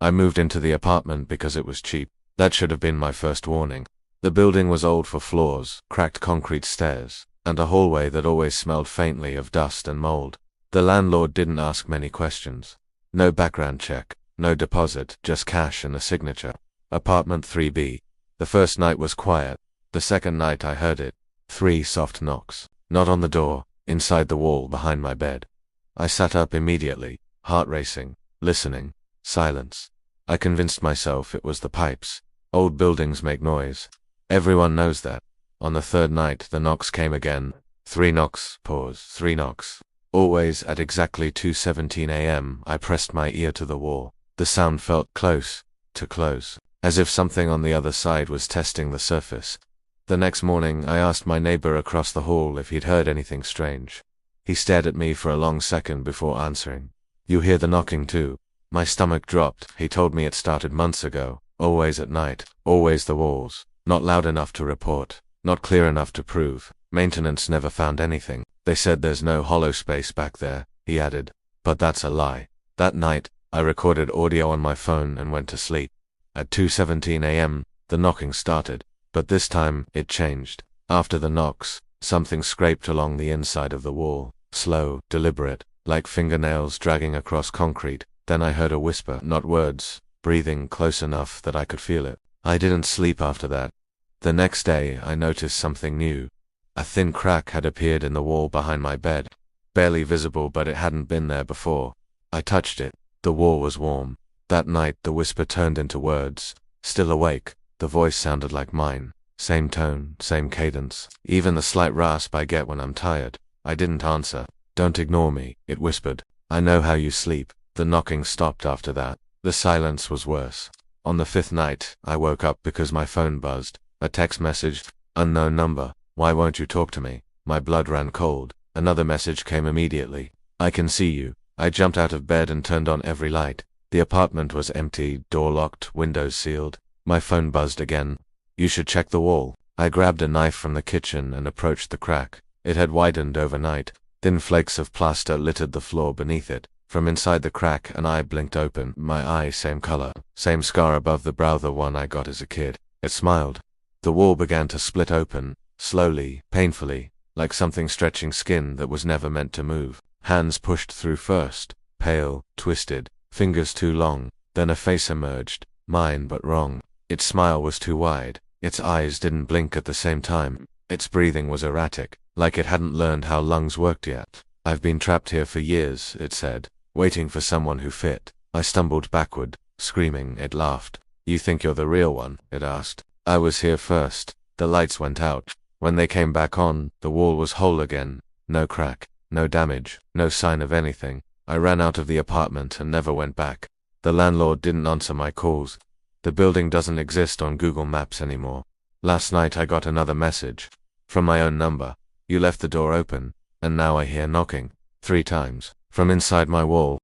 I moved into the apartment because it was cheap. That should have been my first warning. The building was old for floors, cracked concrete stairs, and a hallway that always smelled faintly of dust and mold. The landlord didn't ask many questions. No background check, no deposit, just cash and a signature. Apartment 3B. The first night was quiet. The second night I heard it. 3 soft knocks. Not on the door, inside the wall behind my bed. I sat up immediately, heart racing, listening. Silence. I convinced myself it was the pipes. Old buildings make noise. Everyone knows that. On the third night the knocks came again. 3 knocks, pause, 3 knocks. Always at exactly 2:17 a.m. I pressed my ear to the wall. The sound felt close, too close, as if something on the other side was testing the surface. The next morning I asked my neighbor across the hall if he'd heard anything strange. He stared at me for a long second before answering. "You hear the knocking too?" My stomach dropped. He told me it started months ago. Always at night. Always the walls. Not loud enough to report. Not clear enough to prove. Maintenance never found anything. They said there's no hollow space back there, he added. But that's a lie. That night, I recorded audio on my phone and went to sleep. At 2:17 a.m., the knocking started. But this time, it changed. After the knocks, something scraped along the inside of the wall. Slow, deliberate, like fingernails dragging across concrete. Then I heard a whisper, not words, breathing close enough that I could feel it. I didn't sleep after that. The next day, I noticed something new. A thin crack had appeared in the wall behind my bed. Barely visible, but it hadn't been there before. I touched it. The wall was warm. That night, the whisper turned into words. Still awake, the voice sounded like mine. Same tone, same cadence. Even the slight rasp I get when I'm tired. I didn't answer. "Don't ignore me," it whispered. "I know how you sleep." The knocking stopped after that. The silence was worse. On the 5th night, I woke up because my phone buzzed. A text message. "Unknown number. Why won't you talk to me?" My blood ran cold. Another message came immediately. "I can see you." I jumped out of bed and turned on every light. The apartment was empty, door locked, windows sealed. My phone buzzed again. "You should check the wall." I grabbed a knife from the kitchen and approached the crack. It had widened overnight. Thin flakes of plaster littered the floor beneath it. From inside the crack, an eye blinked open. My eye, same color, same scar above the brow, the one I got as a kid. It smiled. The wall began to split open, slowly, painfully, like something stretching skin that was never meant to move. Hands pushed through first, pale, twisted, fingers too long. Then a face emerged, mine but wrong. Its smile was too wide. Its eyes didn't blink at the same time. Its breathing was erratic, like it hadn't learned how lungs worked yet. "I've been trapped here for years," it said, "waiting for someone who fit." I stumbled backward, screaming. It laughed. "You think you're the real one?" it asked. "I was here first." The lights went out. When they came back on, the wall was whole again. No crack, no damage, no sign of anything. I ran out of the apartment and never went back. The landlord didn't answer my calls. The building doesn't exist on Google Maps anymore. Last night I got another message. From my own number. "You left the door open." And now I hear knocking. 3 times. From inside my wall.